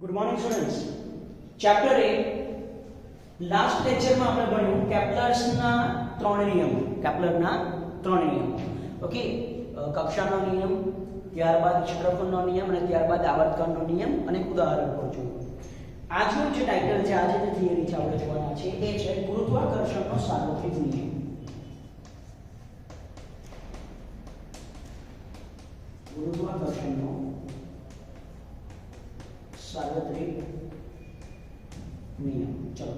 Good morning students. Chapter 8 last લેક્ચરમાં આપણે ભણ્યું કેપ્લર્સના ત્રણ નિયમો. ઓકે, કક્ષાનો નિયમ, ત્યારબાદ ક્ષેત્રફળનો નિયમ અને ત્યારબાદ આવર્તકાળનો નિયમ અને ઉદાહરણ પર જોયું. આજનું જે ટાઇટલ છે, આજે જે થિયરી છે આપણે જોવાના છે એ છે ગુરુત્વાકર્ષણનો સાર્વત્રિક નિયમ. ગુરુત્વાકર્ષણનો સાર્વત્રિક નિયમ. ચલો,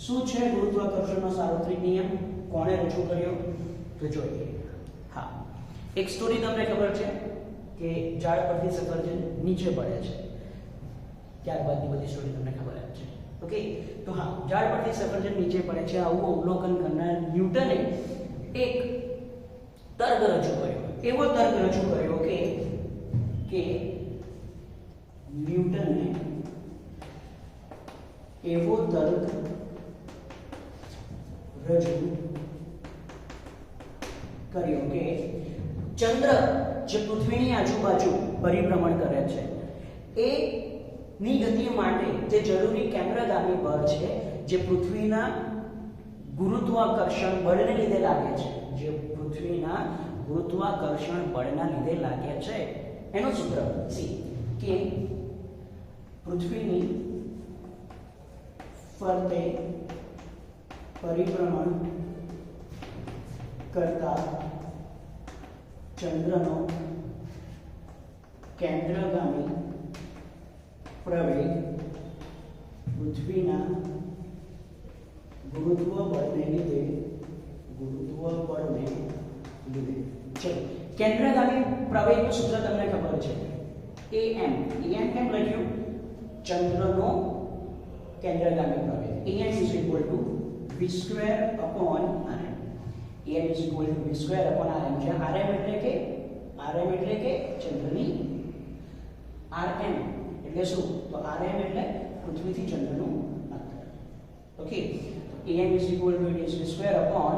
શું છે ગુરુત્વાકર્ષણનો સાર્વત્રિક નિયમ? કોણે રજૂ કર્યો? તો જોઈએ. હા, એક સ્ટોરી તમને ખબર છે કે ઝાડ પરથી સફરજન નીચે પડે છે. ત્યારબાદની બધી સ્ટોરી તમને ખબર જ છે. ઓકે, તો હા, ઝાડ પરથી સફરજન નીચે પડે છે આવું અવલોકન કરનાર ન્યૂટને એક તર્ક રજૂ કર્યો. એવો તર્ક રજૂ કર્યો કે ન્યૂટને એવો તર્ક રજૂ કર્યો કે ચંદ્ર જે પૃથ્વીની આજુબાજુ પરિભ્રમણ કરે છે એ ની ગતિ માટે જે જરૂરી કેન્દ્રગામી બળ છે જે પૃથ્વીના ગુરુત્વાકર્ષણ બળને લીધે લાગે છે, એનું સૂત્ર કે પૃથ્વીની ફરતે પરિભ્રમણ કરતા ચંદ્રનો કેન્દ્રગામી પ્રવેગ પૃથ્વીના ગુરુત્વ બળને લીધે ચલો, કેન્દ્રગામી પ્રવેગનું સૂત્ર તમને ખબર છે, am કેમ લખ્યું? ચંદ્રનો કેન્દ્રગામી પ્રવેગ am is equal to v square upon rm. am is equal to v square upon rm છે. rm એટલે કે ચંદ્રની rm એટલે શું? તો rm એટલે પૃથ્વીથી ચંદ્રનું અંતર. Okay, am is equal to it is v square upon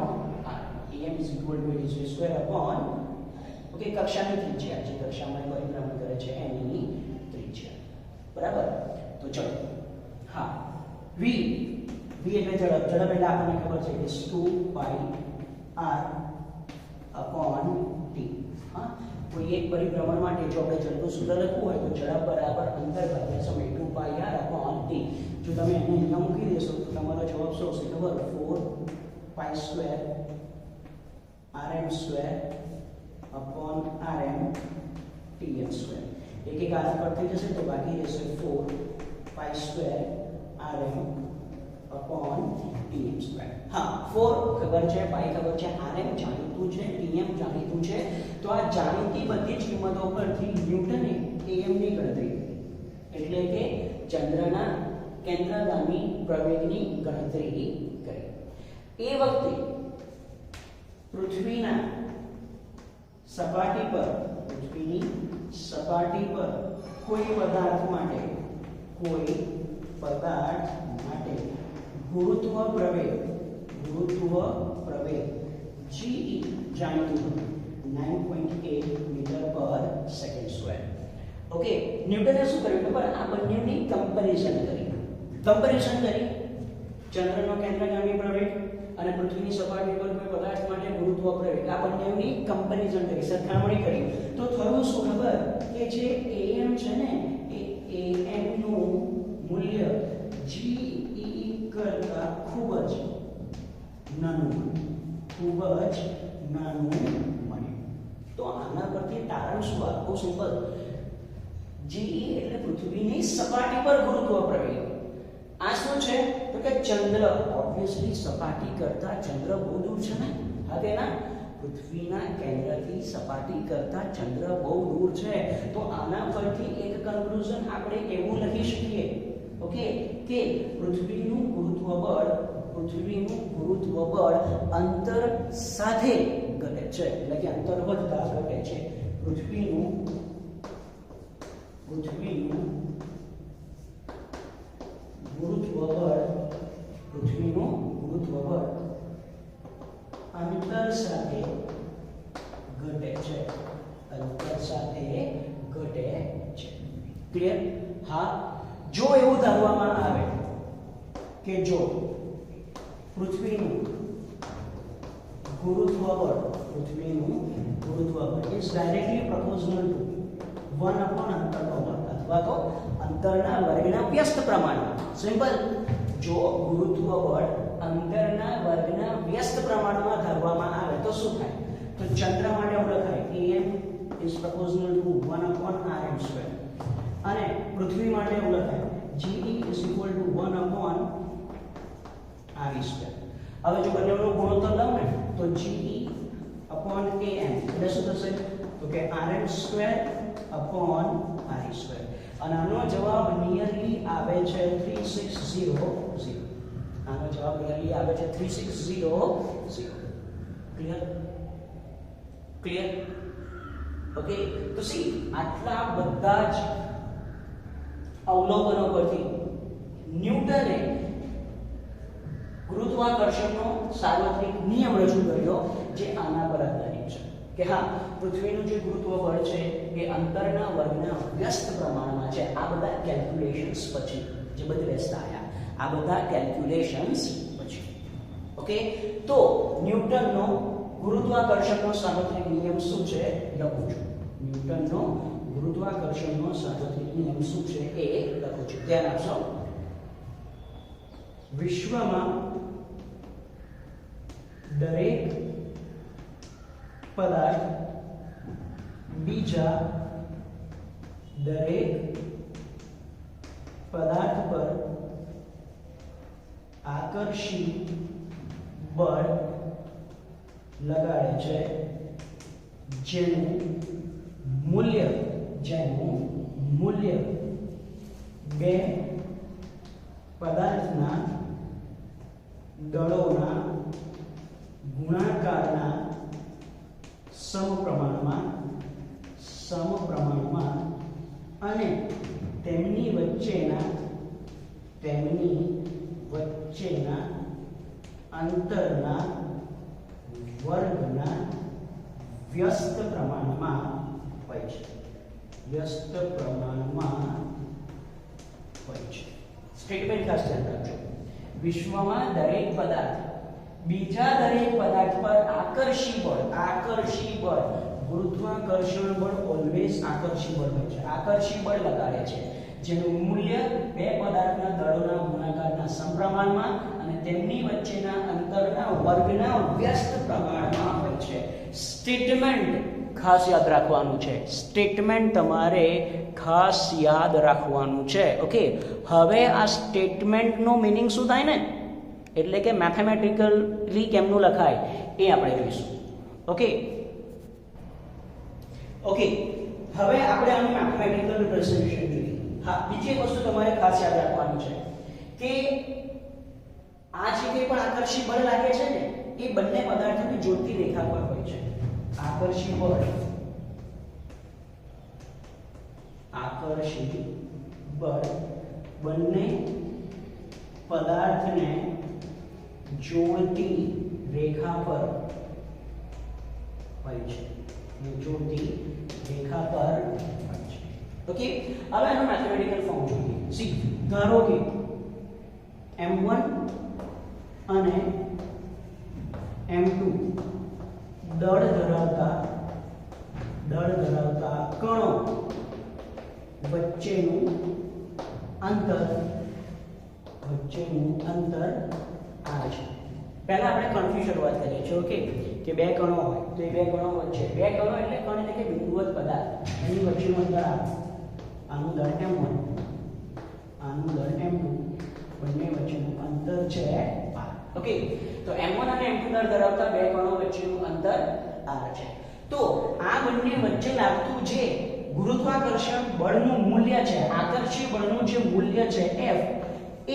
am is equal to it is v square upon okay, કક્ષાની ત્રિજ્યા જે કક્ષામાં પરિભ્રમણ કરે છે એની ત્રિજ્યા. બરાબર? તો ચલો, હા, v એટલે ઝડપ એટલે આપણને ખબર છે કે 2 pi r upon t. હા, કોઈ એક પરિભ્રમણ માટે જો આપણે ઝડપનું સૂત્ર લખવું હોય તો ઝડપ બરાબર અંતર ભાગ્યા સમય 2 pi r upon t. જો તમે એને અહીંયા મૂકી દેશો તો તમારો જવાબ શું આવશે ખબર? 4 pi square rm square upon rm tm square. એક r કટ થઈ જશે તો બાકી રહેશે 4 pi square rm upon tm square. હા, 4 ખબર છે, pi ખબર છે, rm જાણીતું છે, tm જાણીતું છે. તો આ જાણીતી બધી જ કિંમતો પરથી ન્યૂટને am ની ગણતરી એટલે કે ચંદ્રના કેન્દ્રગામી પ્રવેગની ગણતરી કરી. એ વખતે પૃથ્વીની સપાટી પર કોઈ પદાર્થ માટે ગુરુત્વ પ્રવેગ ge જાણીતું હતું 9.8 મીટર પર સેકન્ડ સ્ક્વેર. ઓકે, ન્યૂટને શું કર્યું ખબર? આ બંનેની કમ્પેરિઝન કરી ચંદ્રનો કેન્દ્રગામી પ્રવેગ અને પૃથ્વીની સપાટી પર કોઈ પદાર્થ માટે ગુરુત્વ પ્રવેગ, આ બંનેની કમ્પેરિઝન કરી, સરખામણી કરી. તો થયું શું ખબર? કે જે am છે ને એ am નું મૂલ્ય ge કરતા ખૂબ જ નાનું મળ્યું. તો આના પરથી તારણ શું? આખું સિમ્પલ. ge એટલે પૃથ્વીની સપાટી પર ગુરુત્વ પ્રવેગ. આ શું છે? તો કે ચંદ્ર ઓબ્વિયસલી સપાટી કરતા ચંદ્ર બહુ દૂર છે ને. હા, તેના પૃથ્વીના કેન્દ્રથી સપાટી કરતા ચંદ્ર બહુ દૂર છે. તો આના પરથી એક કન્ક્લુઝન આપણે એવું લખી શકીએ, ઓકે, કે પૃથ્વીનું ગુરુત્વ બળ અંતર સાથે ઘટે છે, એટલે કે અંતર વધતા ઘટે છે. પૃથ્વીનું ગુરુત્વ બળ અંતર સાથે ઘટે છે. ક્લિયર? હા, જો એવું ધારવામાં આવે કે જો પૃથ્વીનું ગુરુત્વ બળ is directly proportional two 1 upon અંતરનો વર્ગ અથવા તો અંતરના વર્ગના વ્યસ્ત પ્રમાણમાં. સિમ્પલ. જો ગુરુત્વ બળ અંતરના વર્ગના વ્યસ્ત પ્રમાણમાં ધારવામાં આવે તો શું થાય? તો ચંદ્ર માટે એવું લખાય am is proportional to 1 upon rm square અને પૃથ્વી માટે એવું લખાય ge is equal to 1 upon re square. હવે જો બંનેનો ગુણોત્તર લઉં ને તો ge upon am એટલે શું થશે? તો કે rm square upon re square. અને આનો જવાબ નિયરલી આવે છે 3600. આનો જવાબ નિયરલી આવે છે 3600. ક્લિયર? ઓકે. તો સી આટલા બધા જ અવલોકનો પરથી ન્યૂટને ગુરુત્વાકર્ષણનો સાર્વત્રિક નિયમ રજૂ કર્યો જે આના પર આધારિત છે કે હા, પૃથ્વીનું જે ગુરુત્વ બળ છે એ અંતરના વર્ગના વ્યસ્ત પ્રમાણમાં છે. આ બધા કેલ્ક્યુલેશન્સ પછી જે બધે બેસતા આવ્યા, આ બધા કેલ્ક્યુલેશન્સ પછી. ઓકે. તો ન્યૂટનનો ગુરુત્વાકર્ષણનો સાર્વત્રિક નિયમ શું છે લખું છું. ન્યૂટનનો ગુરુત્વાકર્ષણનો સાર્વત્રિક નિયમ શું છે એ લખું છું. ધ્યાન આપશો. વિશ્વમાં દરેક પદાર્થ બીજા દરેક પદાર્થ પર આકર્ષી બળ લગાડે છે જેનું મૂલ્ય બે પદાર્થના દળોના ગુણાકારના સમપ્રમાણમાં અને તેમની વચ્ચેના અંતરના વર્ગના વ્યસ્ત પ્રમાણમાં હોય છે. સ્ટેટમેન્ટ ખાસ ધ્યાન રાખજો. વિશ્વમાં દરેક પદાર્થ બીજા દરેક પદાર્થ પર આકર્ષી બળ ગુરુત્વાકર્ષણ બળ ઓલવેઝ આકર્ષી બળ હોય છે. આકર્ષી બળ લગાડે છે જેનું મૂલ્ય બે પદાર્થના દળોના ગુણાકારના સમપ્રમાણમાં અને તેમની વચ્ચેના અંતરના વર્ગના વ્યસ્ત પ્રમાણમાં હોય છે. સ્ટેટમેન્ટ ખાસ યાદ રાખવાનું છે. સ્ટેટમેન્ટ તમારે ખાસ યાદ રાખવાનું છે. ઓકે. હવે આ સ્ટેટમેન્ટનો મીનિંગ શું થાય ને, એટલે કે મેથેમેટિકલી કેમનું લખાય એ આપણે જોઈશું. ઓકે. હવે આપણે આનું મેથેમેટિકલ રિપ્રેઝન્ટેશન જોઈએ. હા, બીજી એક વસ્તુ તમારે ખાસ યાદ રાખવાની છે કે આ જે કંઈ પણ આકર્ષી બળ લાગે છે ને એ બંને પદાર્થોને જોડતી રેખા પર હોય છે. આકર્ષી બળ બંને પદાર્થને જોડતી રેખા પર હોય છે. ઓકે. હવે આનો મેથેમેટિકલ ફોર્મ જોઈએ. સી, ધારો કે m1 અને m2 દળ ધરાવતા કણો વચ્ચેનું અંતર આ છે. પહેલા આપણે કણથી શરૂઆત કરીએ છીએ. ઓકે. કે બે કણો હોય તો એ બે કણો વચ્ચે, બે કણો એટલે કણ એટલે કે બિંદુવત પદાર્થ, એની વચ્ચેનું અંતર આનું દળ m1, આનું દળ m2, બંને વચ્ચેનું અંતર છે r. ઓકે. તો m1 અને m2 દળ ધરાવતા બે કણો વચ્ચેનું અંતર r છે. તો આ બંને વચ્ચે લાગતું જે ગુરુત્વાકર્ષણ બળનું મૂલ્ય છે, આકર્ષી બળનું જે મૂલ્ય છે F, એ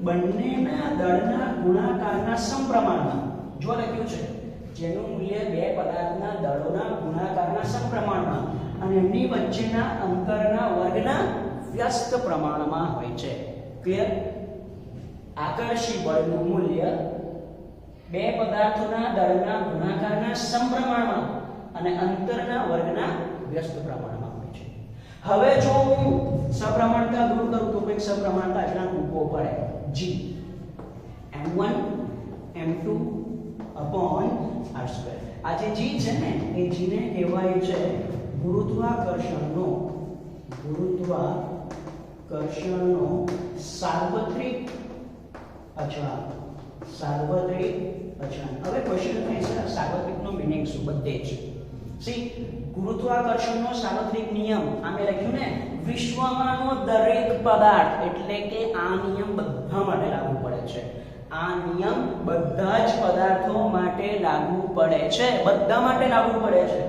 બંનેના દળના ગુણાકારના સમપ્રમાણમાં જો લખ્યું છે, જેનું મૂલ્ય બે પદાર્થના દળોના ગુણાકારના સમપ્રમાણમાં અને એમની વચ્ચેના અંતરના વર્ગના વ્યસ્ત પ્રમાણમાં હોય છે. ક્લિયર? આકર્ષી બળનું મૂલ્ય બે પદાર્થોના દળના ગુણાકારના સમપ્રમાણમાં અને અંતરના વર્ગના વ્યસ્ત પ્રમાણમાં હોય છે. હવે જો હું સપ્રમાણતા દૂર કરું તો કંઈક સપ્રમાણતા અચળાંક મૂકવો પડે. g m1 m2 upon r2. આ જે g છે ને એ g ને કહેવાય છે ગુરુત્વાકર્ષણનો સાર્વત્રિક અચળાંક. હવે ક્વેશ્ચન થાય છે સાર્વત્રિકનો મીનિંગ શું? બધે જ સી ગુરુત્વાકર્ષણનો સાર્વત્રિક નિયમ આમે લખ્યું ને વિશ્વમાંનો દરેક પદાર્થ, એટલે કે આ નિયમ બધા માટે લાગુ પડે છે. આ નિયમ બધા જ પદાર્થો માટે લાગુ પડે છે, બધા માટે લાગુ પડે છે.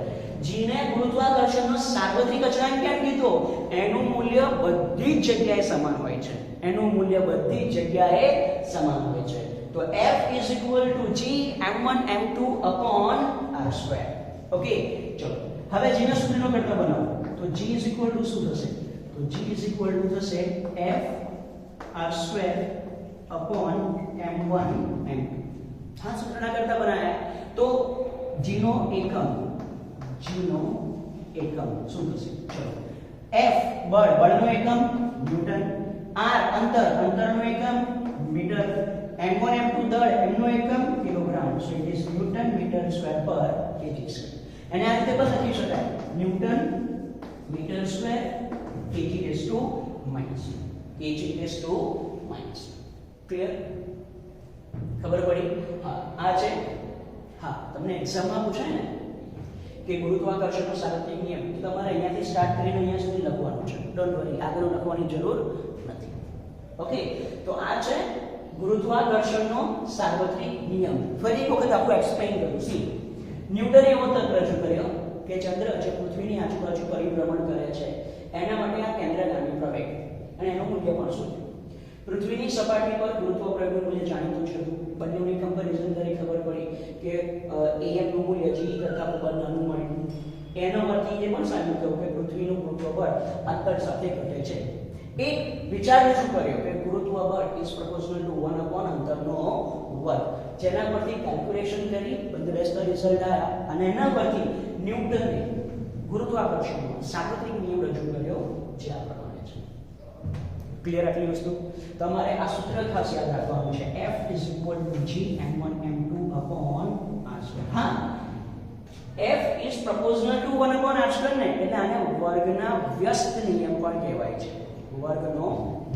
જીને ગુરુત્વાકર્ષણનો સાર્વત્રિક અચળાંક કેમ કીધો? એનું મૂલ્ય બધી જ જગ્યાએ સમાન હોય છે. તો F is equal to G m1 m2 upon r2. Okay, ચલો હવે g ના સૂત્રનો કરતા બનાવો. તો g is equal to શું થશે? તો g is equal to થશે F r2 upon m1 m2. હા, સૂત્રના કરતા બનાયા. તો g નો એકમ શું થશે? ચલો F બળનો એકમ ન્યૂટન, r અંતરનો એકમ મીટર, m1 m2 દળ એમનો એકમ kilogram. So it is newton metre square પર કેજી સ્ક્વેર. અને આ રીતે પણ લખી શકાય newton metre square KG raise to minus. Clear? ખબર પડી? હા, આ છે. હા, તમને એક્ઝામમાં પૂછાય ને કે ગુરુત્વાકર્ષણનો સાર્વત્રિક નિયમ, તો તમારે અહીંયાથી સ્ટાર્ટ કરીને અહીંયા સુધી લખવાનું છે. ડોન્ટ વરી, આગળ લખવાની જરૂર નથી. ઓકે, તો આ છે ગુરુત્વાકર્ષણનો સાર્વત્રિક નિયમ. ફરી એક વખત આખું એક્સપ્લેન કરું. સી ન્યૂટને એવો તર્ક રજૂ કર્યો કે ચંદ્ર જે પૃથ્વીની આજુબાજુ પરિભ્રમણ કરે છે એના માટે આ કેન્દ્રગામી પ્રવેગ અને એનું મૂલ્ય પણ શું છે? પૃથ્વીની સપાટી પર ગુરુત્વ પ્રવેગનું મૂલ્ય જાણીતું છે. બંનેની કમ્પેરિઝન કરી ખબર પડી કે am નું મૂલ્ય g કરતાં ખૂબ નાનું મળ્યું. એનો અર્થ એ પણ સાબિત થયો કે પૃથ્વીનું ગુરુત્વ બળ અંતર સાથે ઘટે છે. એક વિચાર રજૂ કર્યો કે ગુરુત્વ બળ ઇઝ પ્રોપોર્શનલ ટુ 1 upon અંતરનો વર્ગ, જેના પરથી કેલ્ક્યુલેશન કરી બંધબેસતા રિઝલ્ટ આવ્યા અને એના પરથી ન્યૂટને ગુરુત્વાકર્ષણનો સાર્વત્રિક નિયમ રજૂ કર્યો જે આ પ્રમાણે છે. ક્લિયર? આટલી વસ્તુ તમારે આ સૂત્ર ખાસ યાદ રાખવાનું છે. F is equal to G m1 m2 upon r2. હા, F is proportional to 1 upon r2 ને એટલે આને વર્ગના વ્યસ્ત નિયમ પણ કહેવાય છે. વર્ગનો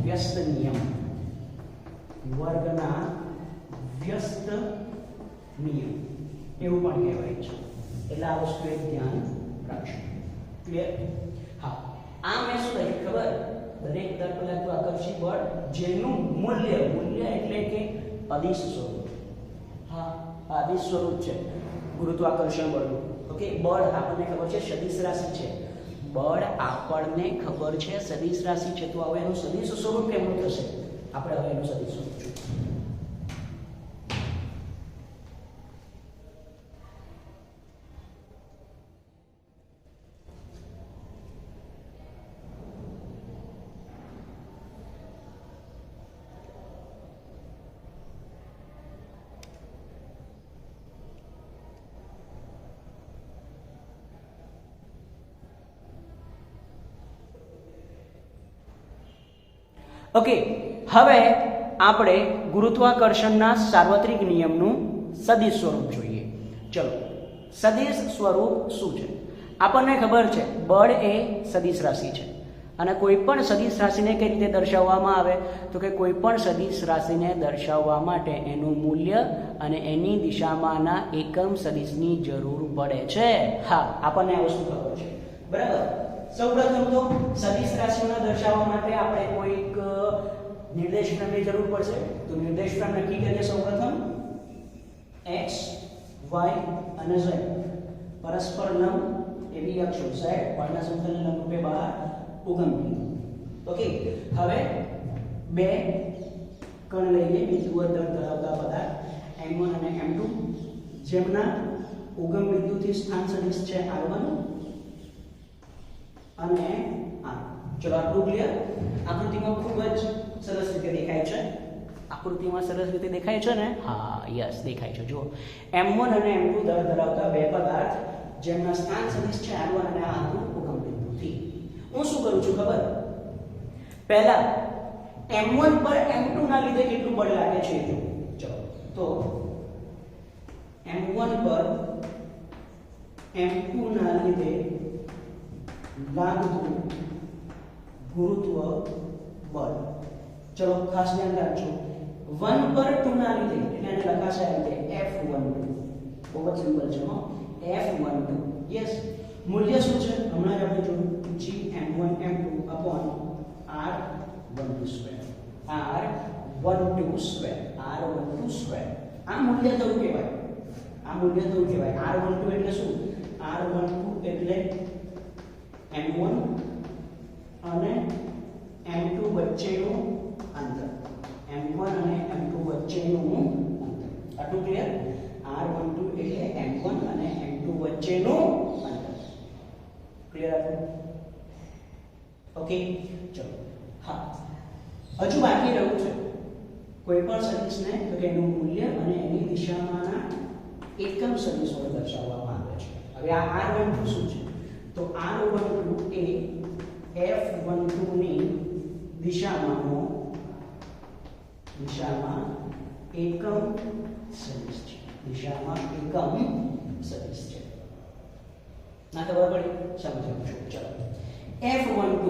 વ્યસ્ત નિયમ, એવું પણ કહેવાય છે. એટલે આ વસ્તુ એક ધ્યાન રાખજો. ક્લિયર? હા, આ મેં શું લખ્યું ખબર? દરેક ગુરુત્વાકર્ષી બળ જેનું મૂલ્ય એટલે કે અદિશ સ્વરૂપ. હા, અદિશ સ્વરૂપ છે ગુરુત્વાકર્ષણ બળનું. ઓકે, બળ આપણને ખબર છે સદિશ રાશિ છે. તો હવે એનું સદિશ સ્વરૂપ કેમનું થશે? આપણે હવે એનું સદિશ સ્વરૂપ જોઈએ. ઓકે, હવે આપણે ગુરુત્વાકર્ષણના સાર્વત્રિક નિયમનું સદિશ સ્વરૂપ જોઈએ. ચલો, સદિશ સ્વરૂપ શું છે? આપણને ખબર છે બળ એ સદિશ રાશિ છે અને કોઈ પણ સદિશ રાશિને કઈ રીતે દર્શાવવામાં આવે? તો કે કોઈ પણ સદિશ રાશિને દર્શાવવા માટે એનું મૂલ્ય અને એની દિશામાંના એકમ સદિશની જરૂર પડે છે. હા, આપણને આ વસ્તુ ખબર છે. બરાબર. સૌપ્રથમ તો સદિશ રાશિઓને દર્શાવવા માટે આપણે કોઈક નિર્દેશક્રમની જરૂર પડશે. તો નિર્દેશક્રમ નક્કી કરીએ. સૌપ્રથમ x, y અને z પરસ્પર લંબ એવી અક્ષો z વાળના સમતલને લંબરૂપે બહાર ઉગમ બિંદુ. ઓકે, હવે બે કણ લઈએ બિંદુઓ ધરાવતા પદાર્થ m1 અને m2, જેમના ઉગમ બિંદુથી સ્થાન સદિશ છે r1 અને આ. ચલો, આટલું ક્લિયર? આકૃતિમાં ખૂબ જ સરસ રીતે દેખાય છે. ને? હા, યસ, દેખાય છે. જુઓ, m1 અને m2 દળ ધરાવતા બે પદાર્થ જેમના સ્થાન સદિશ છે r1 અને r2 ઉગમ બિંદુથી. હું શું કરું છું ખબર? પહેલા m1 પર m2 ના લીધે કેટલું બળ લાગે છે જો. ચલો તો m1 પર m2 ના લીધે લાગતું ગુરુત્વ બળ. ચલો ખાસ ધ્યાન રાખજો 1 પર 2 ના લીધે એટલે આને લખાશે આ રીતે F12. બહુ જ સિમ્પલ છે હો. F12 યસ મૂલ્ય શું છે હમણાં જ આપણે જોયું Gm1 m2 upon r12 square. r12 square આ મૂલ્ય તો કહેવાય. r12 એટલે શું? r12 એટલે m1 અને m2 વચ્ચેનું અંતર. m1 અને m2 વચ્ચેનું અંતર. આટલું ક્લિયર? r12 એટલે m1 અને m2 વચ્ચેનું અંતર. ક્લિયર આટલું? ઓકે ચલો. હા હજુ બાકી રહ્યું છે કોઈ પણ સદિશને તો તેનું મૂલ્ય અને એની દિશામાંના એકમ સદિશ વડે દર્શાવવામાં આવે છે. હવે આ r12 શું છે? તો r12 એ f12 ની દિશામાં એકમ સદિશ છે. ના ખબર પડી? સમજો. ચલો f12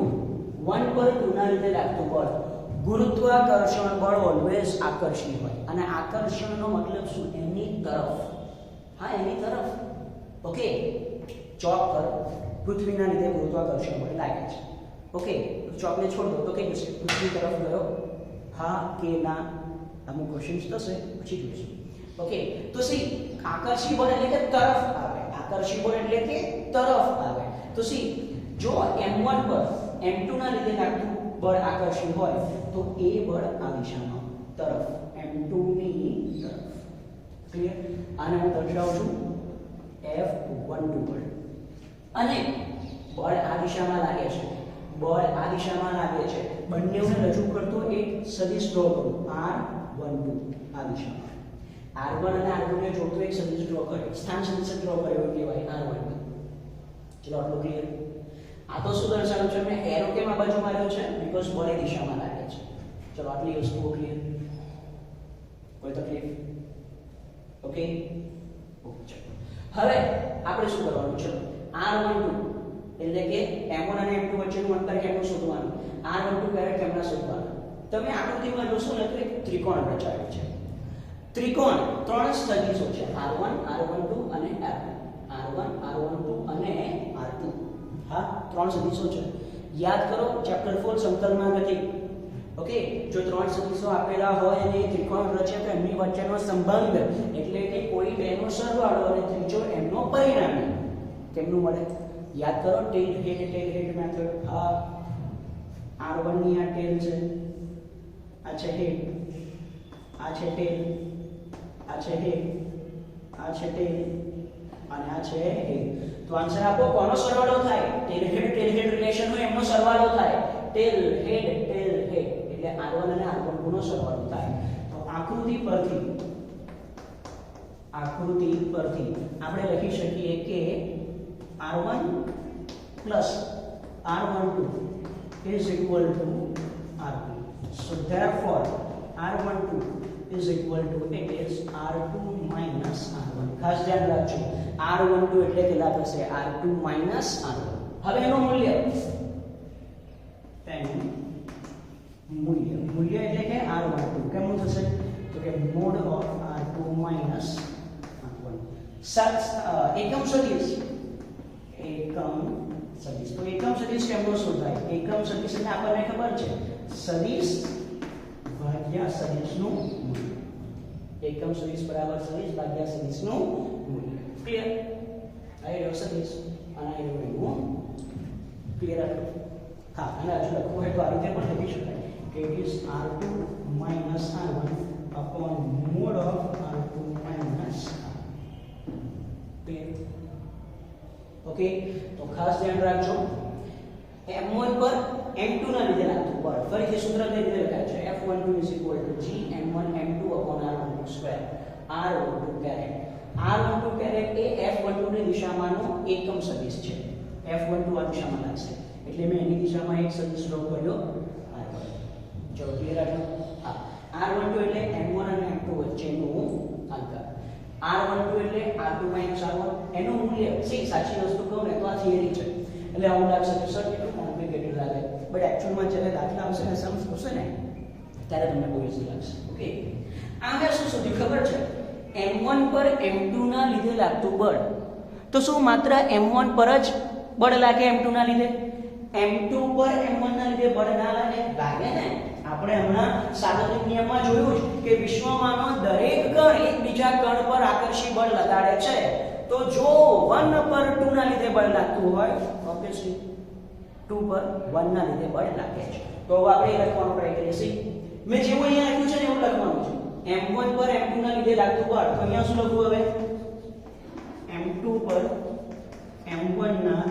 1 પર 2 ના લીધે લાગતું બળ. ગુરુત્વાકર્ષણ બળ ઓલવેઝ આકર્ષી હોય અને આકર્ષણનો મતલબ શું? એની તરફ. હા એની તરફ. ઓકે ચોક પર પૃથ્વીના લીધે ગુરુત્વાકર્ષણ બળ લાગે છે. ઓકે ચોકને છોડ દો તો કઈ જશે? પૃથ્વી તરફ ગયો? હા કે ના? અમુક ક્વેશ્ચન્સ થશે પછી જોઈશું. ઓકે તો સી આકર્ષી બળ એટલે કે તરફ આવે. તો સી જો m1 પર m2 ના લીધે લાગતું બળ આકર્ષી હોય તો એ બળ આ દિશામાં તરફ m2 ની તરફ. ક્લિયર? આને હું દર્શાવું છું F12 બળ. અને બળ આ દિશામાં લાગે છે. બંનેને રજૂ કરતો એક સદિશ ડ્રો કરું r12 આ દિશામાં. r1 અને r2 ને જોડતો એક સદિશ ડ્રો કર્યો. સ્થાન સદિશ ડ્રો કર્યો કહેવાય r12. ચલો આટલું ક્લિયર? આ તો શું દર્શાવ્યું છે? મેં એરો કેમ આ બાજુ માર્યો છે? બીકોઝ બળ એ દિશામાં લાગે છે. ચલો આટલી વસ્તુઓ ક્લિયર? કોઈ તકલીફ? ઓકે હવે આપણે શું કરવાનું છે? r12 એટલે કે m1 અને m2 વચ્ચેનું અંતર કેમનું શોધવાનું? r12 કેમના શોધવાનું? તમે આકૃતિમાં જોશો ને તો એક ત્રિકોણ રચાયો છે. ત્રિકોણ ત્રણ સદિશો છે r1 r12 અને r1 r12 અને r2. હા ત્રણ સદિશો છે. યાદ કરો ચેપ્ટર 4 સમતલમાં ગતિ. ઓકે જો ત્રણ સદિશો આપેલા હોય અને ત્રિકોણ રચે તો એમની વચ્ચેનો સંબંધ એટલે કે કોઈ બેનો સરવાળો અને ત્રીજો એમનો પરિણામી કેમનું મળે? યાદ કરો ટેલ હેડ મેથડ. હા r1 ની આ ટેલ છે, આ છે હેડ, આ છે ટેલ, આ છે હેડ, આ છે ટેલ અને આ છે હેડ. તો આન્સર આપો કોનો સરવાળો થાય? ટેલ હેડ રિલેશન હોય એમનો સરવાળો થાય. ટેલ હેડ એટલે r1 અને r12 નો સરવાળો થાય. તો આકૃતિ પરથી આપણે લખી શકીએ કે r1 r12 is equal to r2. So therefore r12 is equal to r2 minus r1. ખાસ ધ્યાન રાખજો r12 એટલે કેટલા થશે? r2 minus r1. હવે એનું મૂલ્ય એટલે કે r12 કેમનું થશે? તો કે mod of r2 minus r1. એકમ સદિશ. તો એકમ સદિશ કેમનો શોધાય? એકમ સદિશ એટલે આપણને ખબર છે સદિશ ભાગ્યા સદિશનું મૂલ્ય. એકમ સદિશ બરાબર સદિશ ભાગ્યા સદિશનું મૂલ્ય. ક્લિયર? આ રહ્યો સદિશ અને આ રહ્યું ક્લિયર? હા અને હજુ લખવું હોય તો આ રીતે પણ લખી શકાય કે it is r2 minus r1 upon mod of r2 minus r1. Okay તો ખાસ ધ્યાન રાખજો m1 પર m2 ના લીધે લાગતું બળ ફરીથી સૂત્ર કઈ રીતે લખાય છે? F12 Gm1 m2 r12 square. r12 caret એ F12 ની દિશામાંનો એકમ સદિશ છે. F12 આ દિશામાં લાગશે એટલે મેં એની દિશામાં એક સદિશ ડ્રો કર્યો r1. ચલો ક્લિયર આટલું? હા, r12 એટલે m1 અને m2 વચ્ચેનું અંતર. r12 એટલે r2 r1 એનું મૂલ્ય સાચી વસ્તુ કહું ને તો આ થિયરી છે એટલે આવું લાગશે કે સર કેટલું કોમ્પ્લિકેટેડ લાગે, બટ એકચ્યુઅલમાં જ્યારે દાખલા આવશે ને સમ્સ થશે ને ત્યારે તમને બહુ ઈઝી લાગશે. ઓકે, આ મેં શું શોધ્યું ખબર છે? m1 પર m2 ના લીધે લાગતું બળ. તો શું માત્ર m1 પર જ બળ લાગે m2 ના લીધે? m2 પર m1 ના લીધે બળ ના લાગે? લાગે ને. આપણે હમણાં સાર્વત્રિક નિયમમાં જોયું છે કે વિશ્વમાંનો દરેક કણ એકબીજા કણ પર આકર્ષી બળ લગાડે છે. તો જો 1 પર 2 ના લીધે બળ લાગતું હોય, ઓબ્વિયસલી 2 પર 1 ના લીધે બળ લાગે છે. તો હવે આપણે લખવાનું ટ્રાય કરીએ છીએ. મેં જેવું અહીંયા લખ્યું છે ને એવું લખવાનું છે. m1 પર m2 ના લીધે લાગતું બળ, તો અહીંયા શું લખવું હવે? m2 પર m1 ના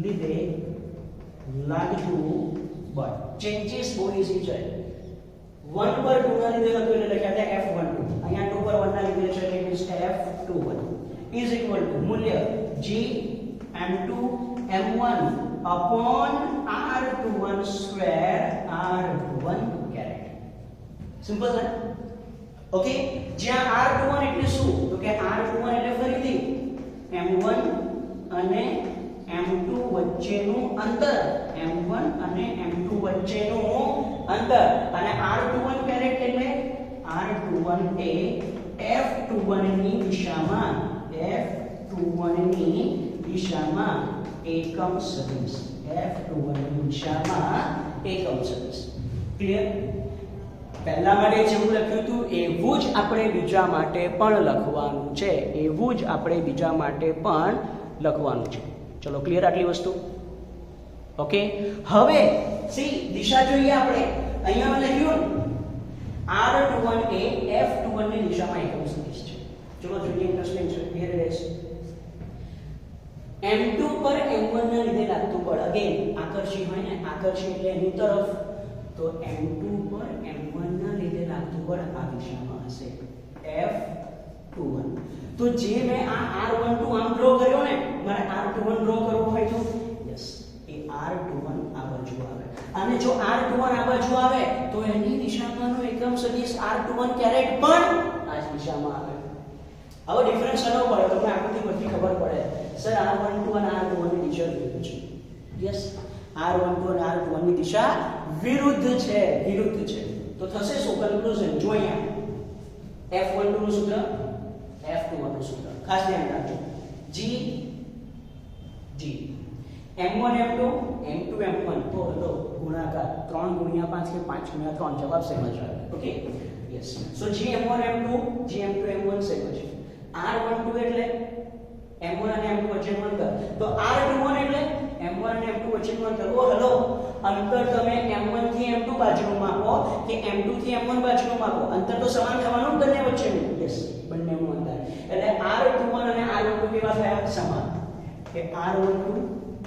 લીધે લાગતું બળ. ચેન્જીસ બહુ ઈઝી છે. 1 પર 2 ના લીધે લખ્યું એટલે લખ્યા હતા F12. અહીંયા 2 પર 1 ના લીધે છે એટલે means F21 is equal to મૂલ્ય G m2 m1 upon r21 square r21 caret. Simple છે. ઓકે, જ્યાં r21 એટલે શું? તો કે r21 એટલે ફરીથી m1 અને m2 વચ્ચેનું અંતર, m1 અને m2 વચ્ચેનું અંતર. અને r21 કેરેટ એટલે r21 એ f21 ની દિશામાં એકમ સદિશ, f21 ની દિશામાં એકમ સદિશ. ક્લિયર? પહેલા માટે જેવું લખ્યું હતું એવું જ આપણે બીજા માટે પણ લખવાનું છે. એવું જ આપણે બીજા માટે પણ લખવાનું છે. ચલો ક્લિયર આટલી વસ્તુ? ઓકે, હવે દિશા જોઈએ આપણે. અહીંયા લખ્યું r21 એ f21 ની દિશામાં એકમ સદિશ છે. ચલો જોઈએ, ઇન્ટરેસ્ટિંગ છે. ક્લિયર રહેશે. m2 પર m1 ના લીધે લાગતું બળ, અગેન આકર્ષી હોય ને, આકર્ષી એટલે એની તરફ, તો m2 પર m1 ના લીધે લાગતું બળ આ દિશામાં હશે, f21. તો જે મેં આ r12 આમ ડ્રો કર્યો ને, મારે r21 ડ્રો કરવો હોય તો યસ, એ r21 આ બાજુ આવે. અને જો r21 આ બાજુ આવે તો એની દિશામાંનો એકમ સદિશ r21 કેરેટ પણ આ જ દિશામાં આવે. હવે ડિફરન્સ કરવો પડે તો તમને આકૃતિ પરથી ખબર પડે. સર r12 અને r21 ની દિશા વિરુદ્ધ છે. યસ, r12 અને r21 ની દિશા વિરુદ્ધ છે, વિરુદ્ધ છે. તો થશે શું? કન્ક્લુઝન જો અહીંયા f12 નું સૂત્ર, f21 નું સૂત્ર ખાસ ધ્યાન રાખજો. g m1 m2 m2 m1 તો લો ગુણાકાર 3 ગુણ્યા 5 કે 5 ગુણ્યા 3 જવાબ સેમ જ આવે. Okay, yes. So g m1 m2 g m2 m1 same છે. r12 એટલે m1 અને m2 વચ્ચેનું અંતર, તો r21 એટલે m1 અને m2 વચ્ચેનું અંતર. ઓ હેલો, અંતર તમે m1 થી m2 બાજુનું માપો કે m2 થી m1 બાજુનું માપો, અંતર તો સમાન થવાનું બંને વચ્ચેનું. યસ, બંનેનું અંતર. એટલે r21 અને r12 કેવા થયા? સમાન. કે r12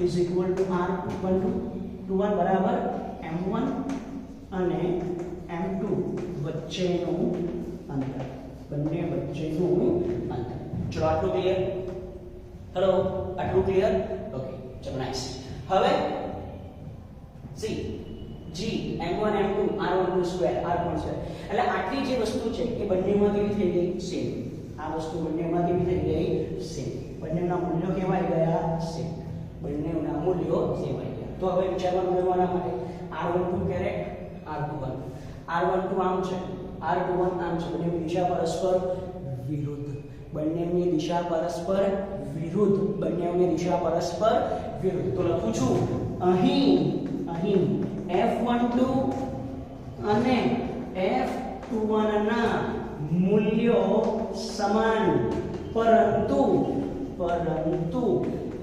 is equal to r21 બરાબર m1 અને m2 વચ્ચેનું અંતર, બંને વચ્ચેનું અંતર. ચલો આટલું ક્લિયર? હેલો, આટલું ક્લિયર? ઓકે, ચલો નાઈસ. હવે C g m1 m2 r12 square r1 square, એટલે આટલી જે વસ્તુ છે એ બંનેમાં કેવી થઈ ગઈ? સેમ. આ વસ્તુ બંનેમાં કેવી થઈ ગઈ? સેમ. બંનેના મૂલ્યો કેવા આવી ગયા? સેમ. બંનેના મૂલ્યો સેમ આવી ગયા. તો હવે વિચારવાનું રહેવાના માટે r12 કેરેટ r21, r12 આમ છે, r21 આમ છે. બંનેની દિશા પરસ્પર વિરુદ્ધ, બંનેની દિશા પરસ્પર વિરુદ્ધ, બંનેની દિશા પરસ્પર વિરુદ્ધ. તો લખું છું અહીં f12 અને f21 ના મૂલ્યો સમાન, પરંતુ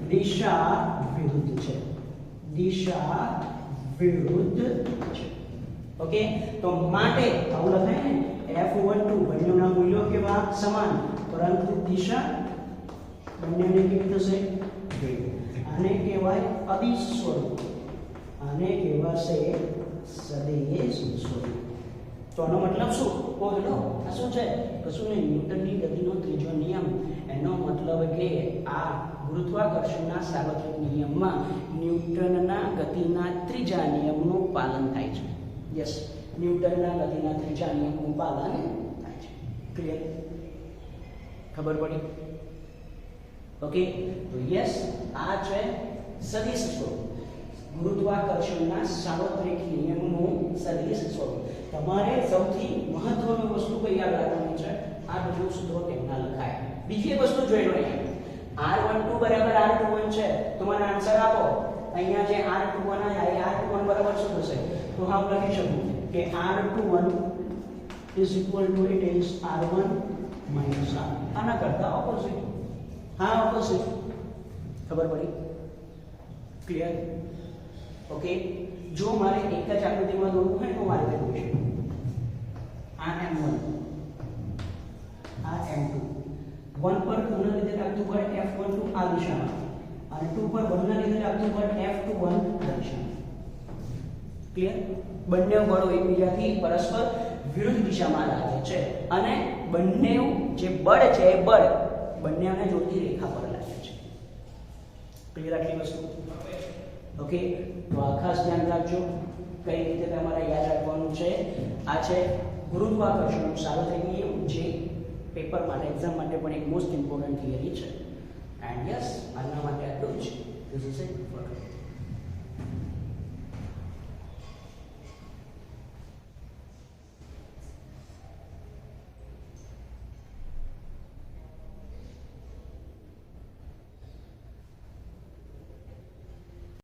દિશા વિરુદ્ધ છે, દિશા વિરુદ્ધ છે. ઓકે, તો માટે આવું લખાય ને f12 બંનેના મૂલ્યો કેવા? સમાન, પરંતુ દિશા બંનેની કેવી થશે? વિરુદ્ધ. આને કહેવાય અદિશ સ્વરૂપ, આને કહેવાશે સદિશ સ્વરૂપ. તો આનો મતલબ શું? બોલો, આ શું છે? કશું નહીં, ન્યૂટનની ગતિનો ત્રીજો નિયમ. એનો મતલબ કે આ ગુરુત્વાકર્ષણના સાર્વત્રિક નિયમમાં ન્યૂટનના ગતિના ત્રીજા નિયમનું પાલન થાય છે. યસ, ન્યૂટનના ગતિના ત્રીજા નિયમનું પાલન થાય છે. ક્લિયર? ખબર પડી? ઓકે, તો યસ, આ છે સદિશ સ્વરૂપ, ગુરુત્વાકર્ષણના સાર્વત્રિક નિયમનું સદિશ સ્વરૂપ. તમારે સૌથી મહત્વની વસ્તુ કઈ યાદ રાખવાની છે? આ બધું સૂત્રો કેમના લખાય. બીજી એક વસ્તુ જોઈ લો, અહીંયા r12 બરાબર r21 છે. તમારો આન્સર આપો. અહીંયા જે r21 આયા, r21 બરાબર શું થશે? તો હું લખી શકું કે r21 is equal to it is r1 minus r. આના કરતા ઓપોઝિટ. હા, ઓપોઝિટ. ખબર પડી? ક્લિયર? ઓકે, જો મારે એક જ આકૃતિમાં દોરવું હોય તો મારે દોરી શકું. આ m1, આ m2. 1 પર 2 ના લીધે લાગતું બળ F12 આ દિશામાં, અને 2 પર 1 ના લીધે લાગતું બળ F21 આ દિશામાં. ક્લિયર? બંને બળો એકબીજાથી પરસ્પર વિરુદ્ધ દિશામાં લાગે છે, અને બંને જે બળ છે એ બળ બંનેને જોડતી રેખા પર લાગે છે. ક્લિયર આટલી વસ્તુ? ઓકે, તો આ ખાસ ધ્યાન રાખજો કઈ રીતે તમારે યાદ રાખવાનું છે. આ છે ગુરુત્વાકર્ષણનો સાર્વત્રિક નિયમ, જે પેપર માટે, એક્ઝામ માટે પણ એક મોસ્ટ ઇમ્પોર્ટન્ટ થિયરી છે. એન્ડ યસ, આજના માટે આટલું જ. This is it four today.